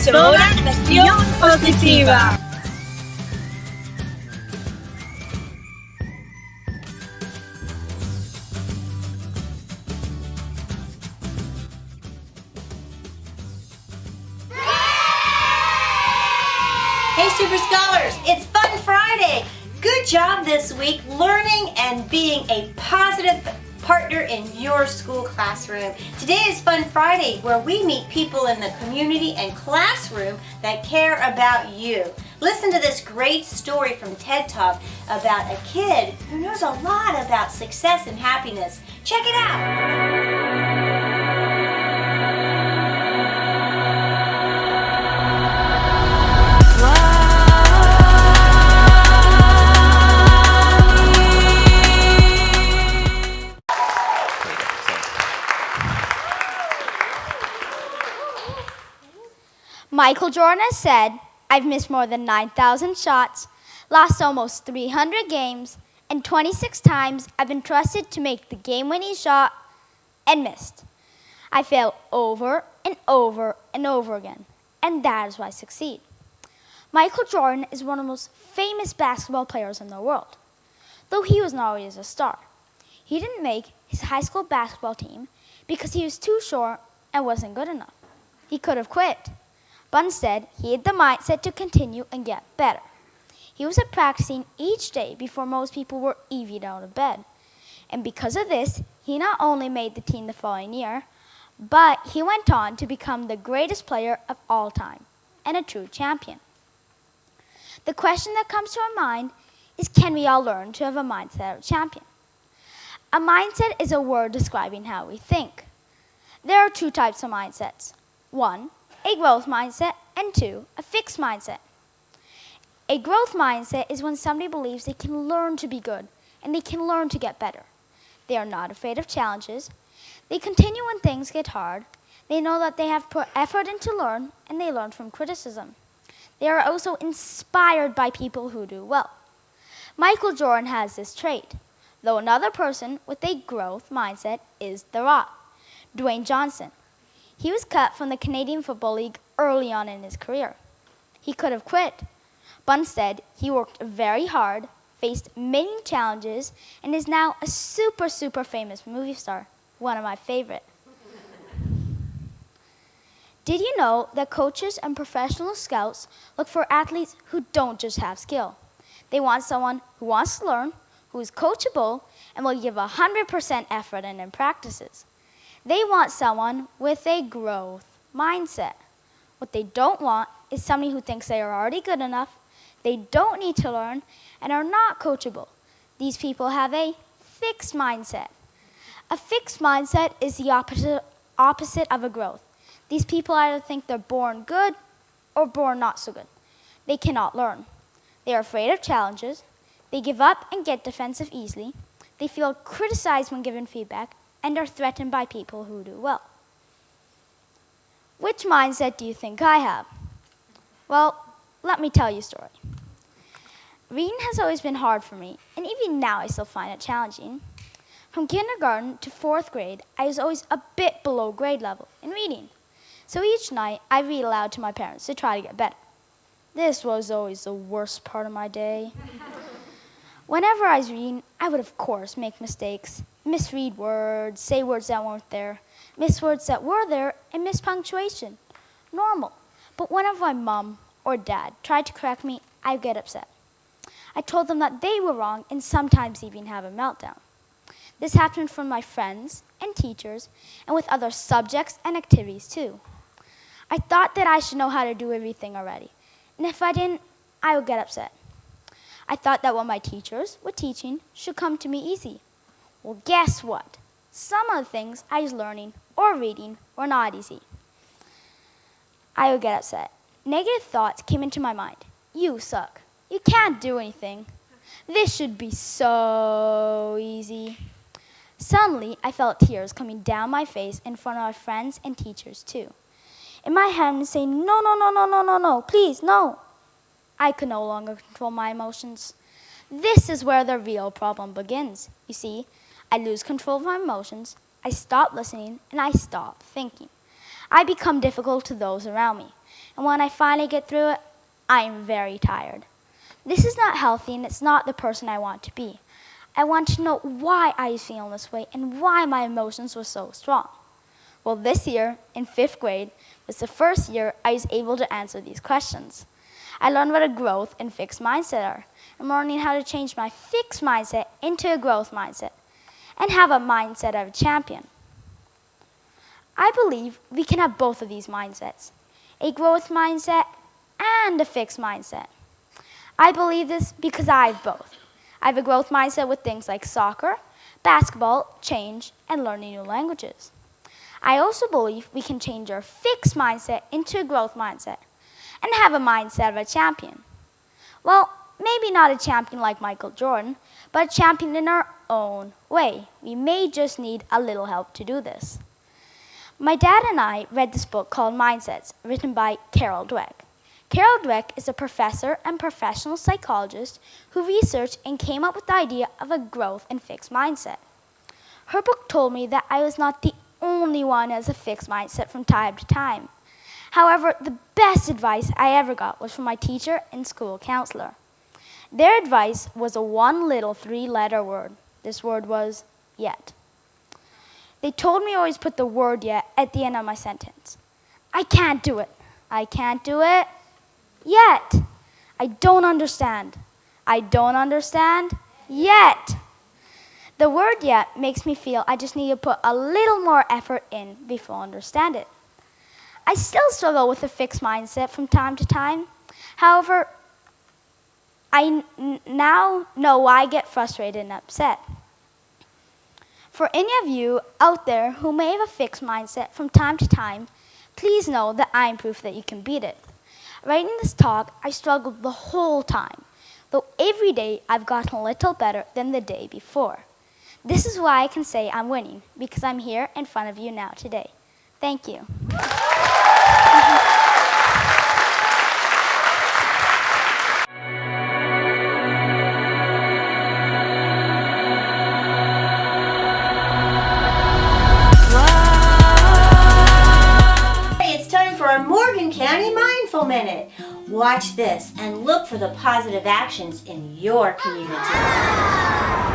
Es hora de acción positiva. Hey Super Scholars, it's Fun Friday. Good job this week learning and being a positive partner in your school classroom. Today is Fun Friday, where we meet people in the community and classroom that care about you. Listen to this great story from TED Talk about a kid who knows a lot about success and happiness. Check it out. Michael Jordan has said, "I've missed more than 9,000 shots, lost almost 300 games, and 26 times I've been trusted to make the game-winning shot and missed. I fail over and over and over again, and that is why I succeed." Michael Jordan is one of the most famous basketball players in the world, though he was not always a star. He didn't make his high school basketball team because he was too short and wasn't good enough. He could have quit. But instead, he had the mindset to continue and get better. He was practicing each day before most people were even out of bed. And because of this, he not only made the team the following year, but he went on to become the greatest player of all time and a true champion. The question that comes to our mind is, can we all learn to have a mindset of a champion? A mindset is a word describing how we think. There are two types of mindsets. One, a growth mindset, and two, a fixed mindset. A growth mindset is when somebody believes they can learn to be good and they can learn to get better. They are not afraid of challenges. They continue when things get hard. They know that they have put effort into learn, and they learn from criticism. They are also inspired by people who do well. Michael Jordan has this trait, though another person with a growth mindset is The Rock, Dwayne Johnson. He was cut from the Canadian Football League early on in his career. He could have quit, but instead he worked very hard, faced many challenges, and is now a super famous movie star, one of my favorite. Did you know that coaches and professional scouts look for athletes who don't just have skill? They want someone who wants to learn, who is coachable, and will give 100% effort in practices. They want someone with a growth mindset. What they don't want is somebody who thinks they are already good enough, they don't need to learn, and are not coachable. These people have a fixed mindset. A fixed mindset is the opposite of a growth. These people either think they're born good or born not so good. They cannot learn. They are afraid of challenges. They give up and get defensive easily. They feel criticized when given feedback, and are threatened by people who do well. Which mindset do you think I have? Well, let me tell you a story. Reading has always been hard for me, and even now I still find it challenging. From kindergarten to 4th grade, I was always a bit below grade level in reading. So each night, I read aloud to my parents to try to get better. This was always the worst part of my day. Whenever I was reading, I would of course make mistakes, misread words, say words that weren't there, miss words that were there, and miss punctuation. Normal. But whenever my mom or dad tried to correct me, I'd get upset. I told them that they were wrong and sometimes even have a meltdown. This happened from my friends and teachers and with other subjects and activities too. I thought that I should know how to do everything already, and if I didn't, I would get upset. I thought that what my teachers were teaching should come to me easy. Well, guess what? Some of the things I was learning or reading were not easy. I would get upset. Negative thoughts came into my mind. You suck. You can't do anything. This should be so easy. Suddenly, I felt tears coming down my face in front of my friends and teachers too. In my head, I was saying, no, please, no. I could no longer control my emotions. This is where the real problem begins. You see, I lose control of my emotions, I stop listening, and I stop thinking. I become difficult to those around me. And when I finally get through it, I am very tired. This is not healthy, and it's not the person I want to be. I want to know why I was feeling this way and why my emotions were so strong. Well, this year, in 5th grade, was the first year I was able to answer these questions. I learned what a growth and fixed mindset are. I'm learning how to change my fixed mindset into a growth mindset and have a mindset of a champion. I believe we can have both of these mindsets, a growth mindset and a fixed mindset. I believe this because I have both. I have a growth mindset with things like soccer, basketball, change, and learning new languages. I also believe we can change our fixed mindset into a growth mindset and have a mindset of a champion. Well, maybe not a champion like Michael Jordan, but a champion in our own way. We may just need a little help to do this. My dad and I read this book called Mindsets, written by Carol Dweck. Carol Dweck is a professor and professional psychologist who researched and came up with the idea of a growth and fixed mindset. Her book told me that I was not the only one who has a fixed mindset from time to time. However, the best advice I ever got was from my teacher and school counselor. Their advice was a one little 3-letter word. This word was yet. They told me always put the word yet at the end of my sentence. I can't do it. I can't do it yet. I don't understand. I don't understand yet. The word yet makes me feel I just need to put a little more effort in before I understand it. I still struggle with a fixed mindset from time to time. However, I now know why I get frustrated and upset. For any of you out there who may have a fixed mindset from time to time, please know that I am proof that you can beat it. Writing this talk, I struggled the whole time, though every day I've gotten a little better than the day before. This is why I can say I'm winning, because I'm here in front of you now today. Thank you. It's time for our Morgan County Mindful Minute. Watch this and look for the positive actions in your community.